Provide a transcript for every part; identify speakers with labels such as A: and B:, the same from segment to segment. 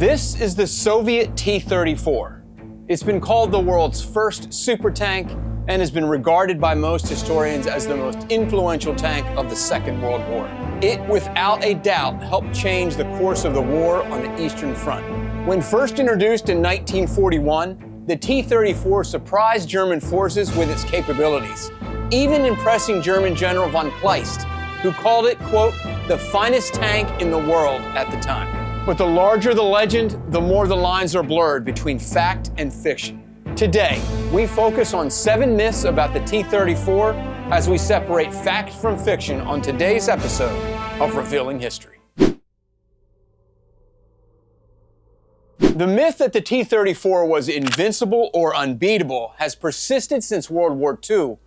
A: This is the Soviet T-34. It's been called the world's first super tank and has been regarded by most historians as the most influential tank of the Second World War. It, without a doubt, helped change the course of the war on the Eastern Front. When first introduced in 1941, the T-34 surprised German forces with its capabilities, even impressing German General von Kleist, who called it, quote, the finest tank in the world at the time. But the larger the legend, the more the lines are blurred between fact and fiction. Today, we focus on 7 myths about the T-34 as we separate fact from fiction on today's episode of Revealing History. The myth that the T-34 was invincible or unbeatable has persisted since World War II,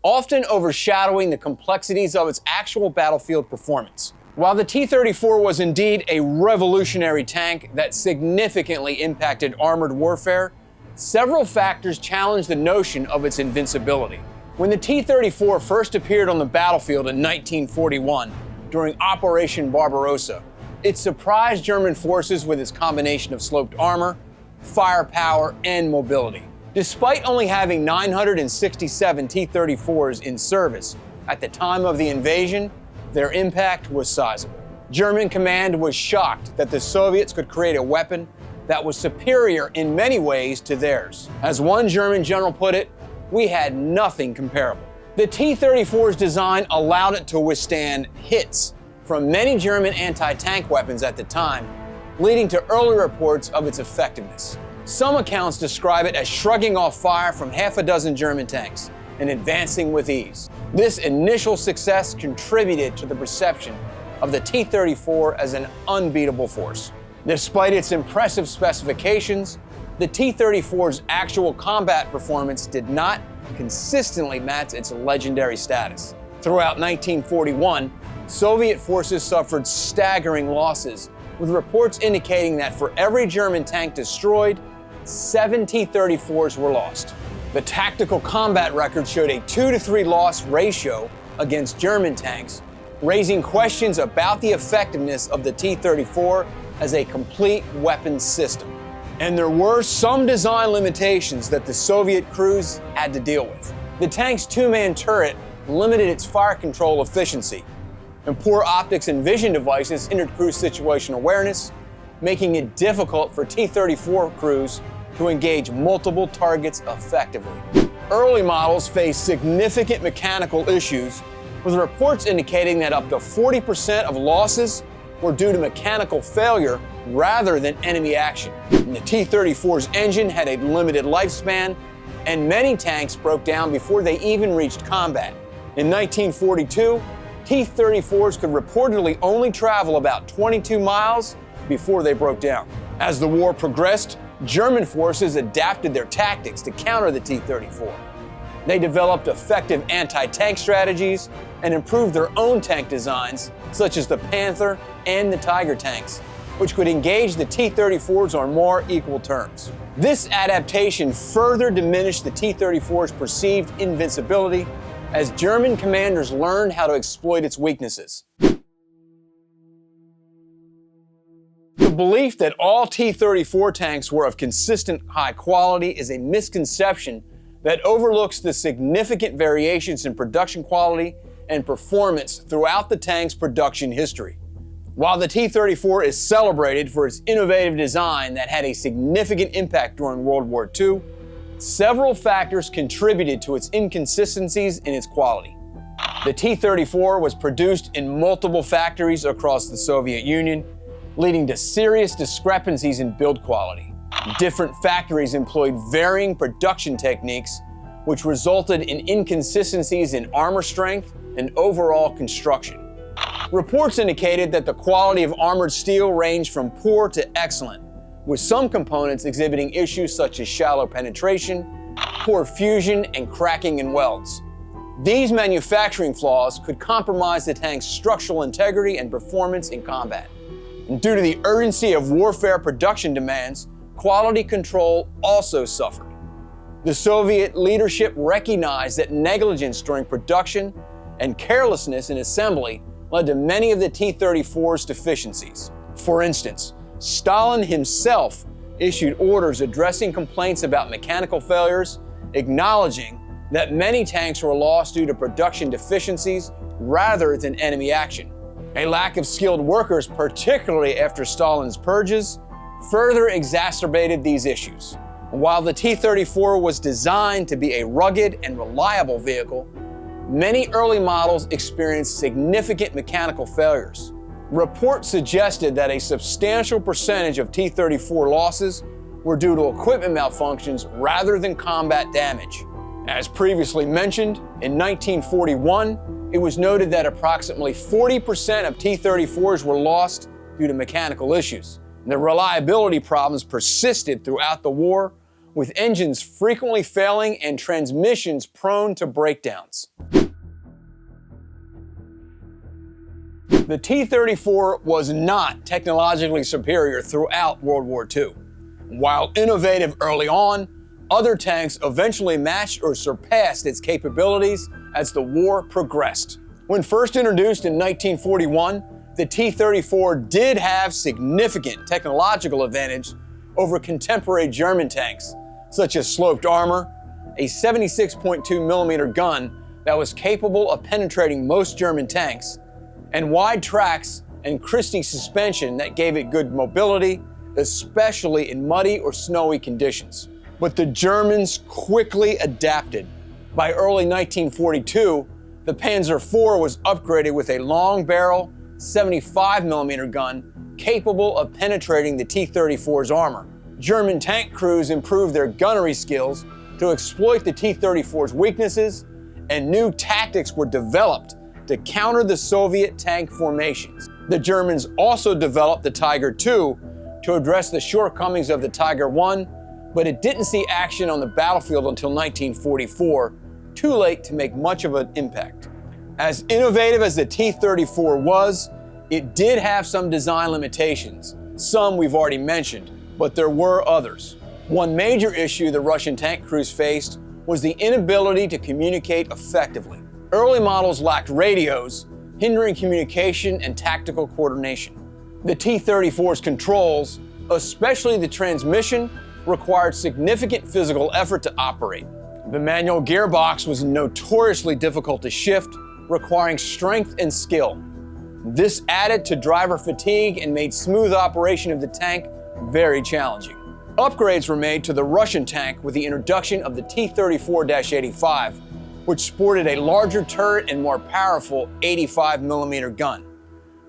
A: often overshadowing the complexities of its actual battlefield performance. While the T-34 was indeed a revolutionary tank that significantly impacted armored warfare, several factors challenged the notion of its invincibility. When the T-34 first appeared on the battlefield in 1941 during Operation Barbarossa, it surprised German forces with its combination of sloped armor, firepower, and mobility. Despite only having 967 T-34s in service at the time of the invasion, their impact was sizable. German command was shocked that the Soviets could create a weapon that was superior in many ways to theirs. As one German general put it, we had nothing comparable. The T-34's design allowed it to withstand hits from many German anti-tank weapons at the time, leading to early reports of its effectiveness. Some accounts describe it as shrugging off fire from half a dozen German tanks and advancing with ease. This initial success contributed to the perception of the T-34 as an unbeatable force. Despite its impressive specifications, the T-34's actual combat performance did not consistently match its legendary status. Throughout 1941, Soviet forces suffered staggering losses, with reports indicating that for every German tank destroyed, 7 T-34s were lost. The tactical combat record showed a 2-to-3 loss ratio against German tanks, raising questions about the effectiveness of the T-34 as a complete weapons system. And there were some design limitations that the Soviet crews had to deal with. The tank's 2-man turret limited its fire control efficiency, and poor optics and vision devices hindered crew situation awareness, making it difficult for T-34 crews to engage multiple targets effectively. Early models faced significant mechanical issues, with reports indicating that up to 40% of losses were due to mechanical failure rather than enemy action. And the T-34's engine had a limited lifespan, and many tanks broke down before they even reached combat. In 1942, T-34s could reportedly only travel about 22 miles before they broke down. As the war progressed, German forces adapted their tactics to counter the T-34. They developed effective anti-tank strategies and improved their own tank designs, such as the Panther and the Tiger tanks, which could engage the T-34s on more equal terms. This adaptation further diminished the T-34's perceived invincibility as German commanders learned how to exploit its weaknesses. The belief that all T-34 tanks were of consistent high quality is a misconception that overlooks the significant variations in production quality and performance throughout the tank's production history. While the T-34 is celebrated for its innovative design that had a significant impact during World War II, several factors contributed to its inconsistencies in its quality. The T-34 was produced in multiple factories across the Soviet Union, leading to serious discrepancies in build quality. Different factories employed varying production techniques, which resulted in inconsistencies in armor strength and overall construction. Reports indicated that the quality of armored steel ranged from poor to excellent, with some components exhibiting issues such as shallow penetration, poor fusion, and cracking in welds. These manufacturing flaws could compromise the tank's structural integrity and performance in combat. And due to the urgency of warfare production demands, quality control also suffered. The Soviet leadership recognized that negligence during production and carelessness in assembly led to many of the T-34's deficiencies. For instance, Stalin himself issued orders addressing complaints about mechanical failures, acknowledging that many tanks were lost due to production deficiencies rather than enemy action. A lack of skilled workers, particularly after Stalin's purges, further exacerbated these issues. While the T-34 was designed to be a rugged and reliable vehicle, many early models experienced significant mechanical failures. Reports suggested that a substantial percentage of T-34 losses were due to equipment malfunctions rather than combat damage. As previously mentioned, in 1941, it was noted that approximately 40% of T-34s were lost due to mechanical issues. The reliability problems persisted throughout the war, with engines frequently failing and transmissions prone to breakdowns. The T-34 was not technologically superior throughout World War II. While innovative early on, other tanks eventually matched or surpassed its capabilities as the war progressed. When first introduced in 1941, the T-34 did have significant technological advantage over contemporary German tanks, such as sloped armor, a 76.2mm gun that was capable of penetrating most German tanks, and wide tracks and Christie suspension that gave it good mobility, especially in muddy or snowy conditions. But the Germans quickly adapted. By early 1942, the Panzer IV was upgraded with a long barrel 75mm gun capable of penetrating the T-34's armor. German tank crews improved their gunnery skills to exploit the T-34's weaknesses, and new tactics were developed to counter the Soviet tank formations. The Germans also developed the Tiger II to address the shortcomings of the Tiger I, but it didn't see action on the battlefield until 1944, too late to make much of an impact. As innovative as the T-34 was, it did have some design limitations. Some we've already mentioned, but there were others. One major issue the Russian tank crews faced was the inability to communicate effectively. Early models lacked radios, hindering communication and tactical coordination. The T-34's controls, especially the transmission, required significant physical effort to operate. The manual gearbox was notoriously difficult to shift, requiring strength and skill. This added to driver fatigue and made smooth operation of the tank very challenging. Upgrades were made to the Russian tank with the introduction of the T-34-85, which sported a larger turret and more powerful 85mm gun.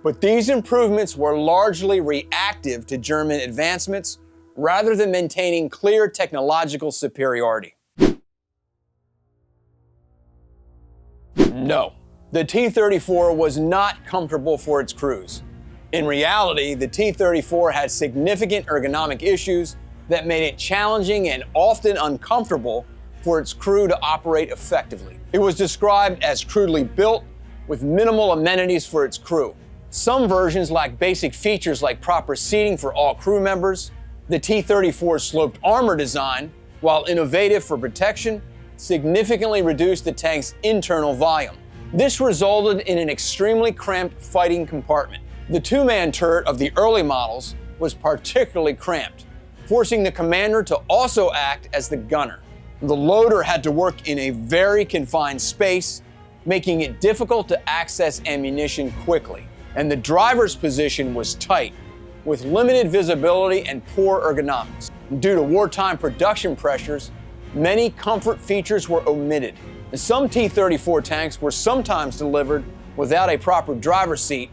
A: But these improvements were largely reactive to German advancements rather than maintaining clear technological superiority. No, the T-34 was not comfortable for its crews. In reality, the T-34 had significant ergonomic issues that made it challenging and often uncomfortable for its crew to operate effectively. It was described as crudely built, with minimal amenities for its crew. Some versions lacked basic features like proper seating for all crew members. The T-34's sloped armor design, while innovative for protection, significantly reduced the tank's internal volume. This resulted in an extremely cramped fighting compartment. The two-man turret of the early models was particularly cramped, forcing the commander to also act as the gunner. The loader had to work in a very confined space, making it difficult to access ammunition quickly. And the driver's position was tight, with limited visibility and poor ergonomics. Due to wartime production pressures, many comfort features were omitted. Some T-34 tanks were sometimes delivered without a proper driver's seat,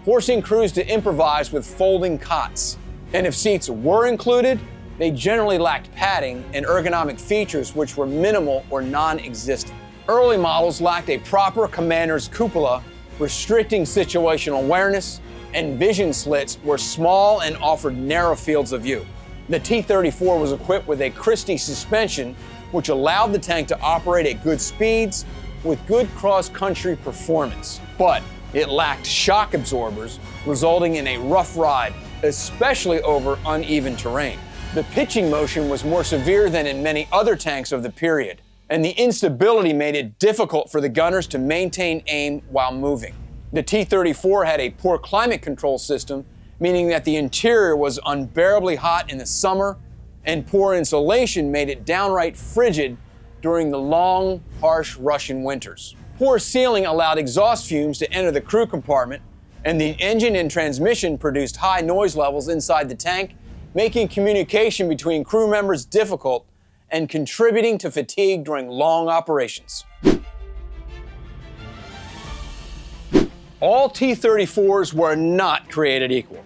A: forcing crews to improvise with folding cots. And if seats were included, they generally lacked padding and ergonomic features which were minimal or non-existent. Early models lacked a proper commander's cupola, restricting situational awareness, and vision slits were small and offered narrow fields of view. The T-34 was equipped with a Christie suspension, which allowed the tank to operate at good speeds with good cross-country performance. But it lacked shock absorbers, resulting in a rough ride, especially over uneven terrain. The pitching motion was more severe than in many other tanks of the period, and the instability made it difficult for the gunners to maintain aim while moving. The T-34 had a poor climate control system, meaning that the interior was unbearably hot in the summer, and poor insulation made it downright frigid during the long, harsh Russian winters. Poor sealing allowed exhaust fumes to enter the crew compartment, and the engine and transmission produced high noise levels inside the tank, making communication between crew members difficult and contributing to fatigue during long operations. All T-34s were not created equal.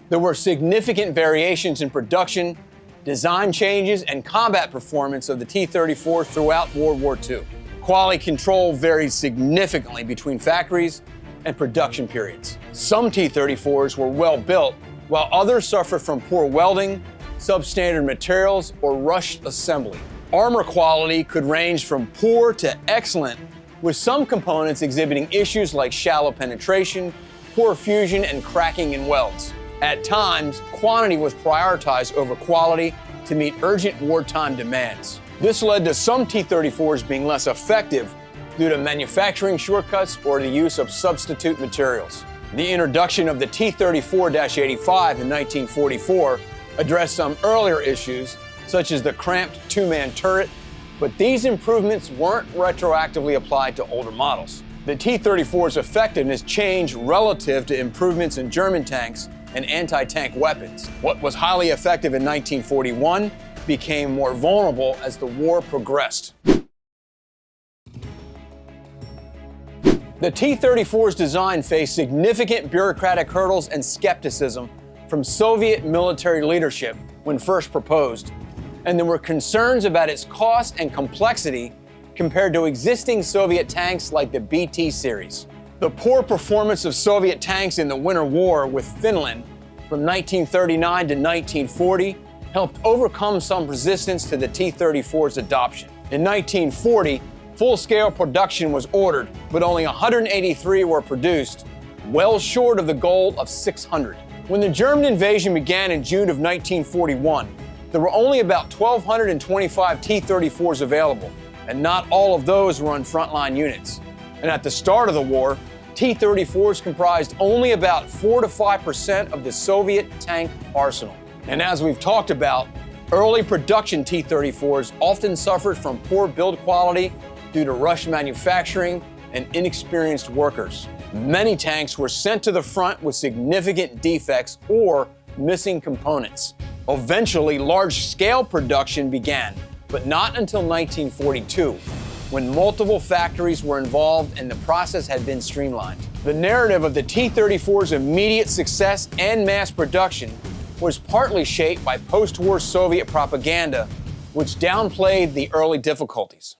A: There were significant variations in production, design changes, and combat performance of the T-34 throughout World War II. Quality control varied significantly between factories and production periods. Some T-34s were well built, while others suffered from poor welding, substandard materials, or rushed assembly. Armor quality could range from poor to excellent, with some components exhibiting issues like shallow penetration, poor fusion, and cracking in welds. At times, quantity was prioritized over quality to meet urgent wartime demands. This led to some T-34s being less effective due to manufacturing shortcuts or the use of substitute materials. The introduction of the T-34-85 in 1944 addressed some earlier issues, such as the cramped two-man turret, but these improvements weren't retroactively applied to older models. The T-34's effectiveness changed relative to improvements in German tanks and anti-tank weapons. What was highly effective in 1941 became more vulnerable as the war progressed. The T-34's design faced significant bureaucratic hurdles and skepticism from Soviet military leadership when first proposed, and there were concerns about its cost and complexity compared to existing Soviet tanks like the BT series. The poor performance of Soviet tanks in the Winter War with Finland from 1939 to 1940 helped overcome some resistance to the T-34's adoption. In 1940, full-scale production was ordered, but only 183 were produced, well short of the goal of 600. When the German invasion began in June of 1941, there were only about 1,225 T-34s available, and not all of those were on frontline units. And at the start of the war, T-34s comprised only about 4 to 5% of the Soviet tank arsenal. And as we've talked about, early production T-34s often suffered from poor build quality due to rushed manufacturing and inexperienced workers. Many tanks were sent to the front with significant defects or missing components. Eventually, large-scale production began, but not until 1942, when multiple factories were involved and the process had been streamlined. The narrative of the T-34's immediate success and mass production was partly shaped by post-war Soviet propaganda, which downplayed the early difficulties.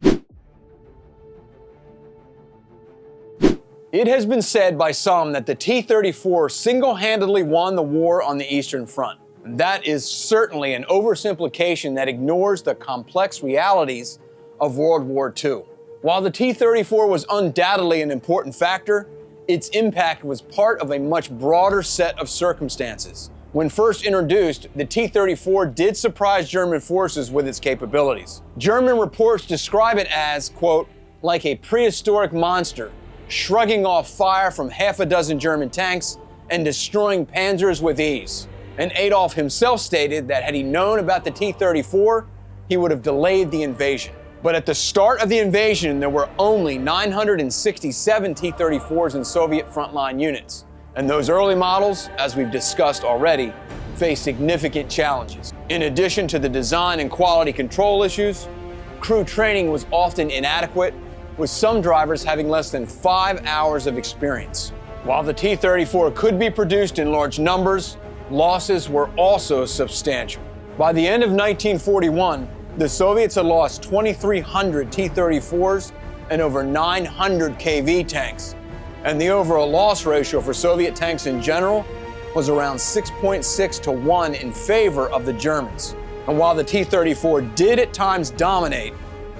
A: It has been said by some that the T-34 single-handedly won the war on the Eastern Front. That is certainly an oversimplification that ignores the complex realities of World War II. While the T-34 was undoubtedly an important factor, its impact was part of a much broader set of circumstances. When first introduced, the T-34 did surprise German forces with its capabilities. German reports describe it as, quote, like a prehistoric monster, shrugging off fire from half a dozen German tanks and destroying panzers with ease. And Adolf himself stated that had he known about the T-34, he would have delayed the invasion. But at the start of the invasion, there were only 967 T-34s in Soviet frontline units. And those early models, as we've discussed already, faced significant challenges. In addition to the design and quality control issues, crew training was often inadequate, with some drivers having less than 5 hours of experience. While the T-34 could be produced in large numbers, losses were also substantial. By the end of 1941, the Soviets had lost 2,300 T-34s and over 900 KV tanks, and the overall loss ratio for Soviet tanks in general was around 6.6 to 1 in favor of the Germans. And while the T-34 did at times dominate,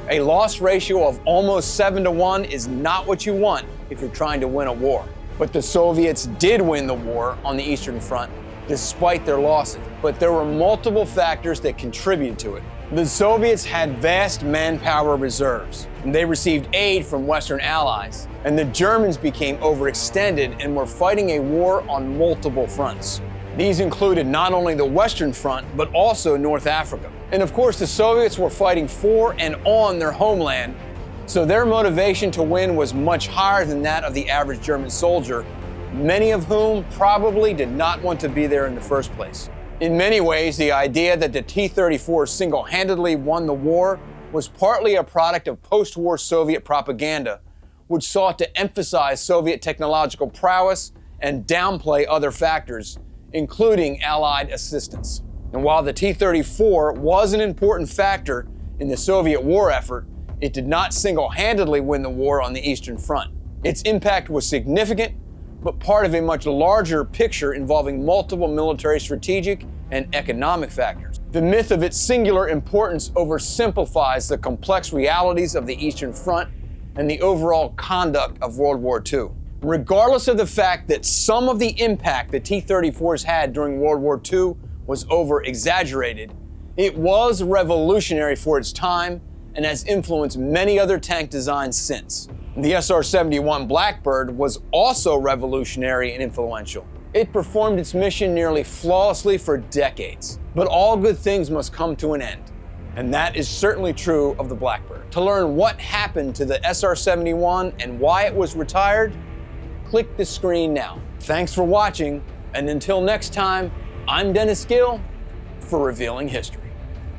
A: a loss ratio of almost 7 to 1 is not what you want if you're trying to win a war. But the Soviets did win the war on the Eastern Front, despite their losses. But there were multiple factors that contributed to it. The Soviets had vast manpower reserves, and they received aid from Western allies, and the Germans became overextended and were fighting a war on multiple fronts. These included not only the Western Front, but also North Africa. And of course, the Soviets were fighting for and on their homeland, so their motivation to win was much higher than that of the average German soldier, many of whom probably did not want to be there in the first place. In many ways, the idea that the T-34 single-handedly won the war was partly a product of post-war Soviet propaganda, which sought to emphasize Soviet technological prowess and downplay other factors, including Allied assistance. And while the T-34 was an important factor in the Soviet war effort, it did not single-handedly win the war on the Eastern Front. Its impact was significant, but part of a much larger picture involving multiple military, strategic, and economic factors. The myth of its singular importance oversimplifies the complex realities of the Eastern Front and the overall conduct of World War II. Regardless of the fact that some of the impact the T-34s had during World War II was over-exaggerated, it was revolutionary for its time and has influenced many other tank designs since. The SR-71 Blackbird was also revolutionary and influential. It performed its mission nearly flawlessly for decades. But all good things must come to an end, and that is certainly true of the Blackbird. To learn what happened to the SR-71 and why it was retired, click the screen now. Thanks for watching, and until next time, I'm Dennis Gill for Revealing History.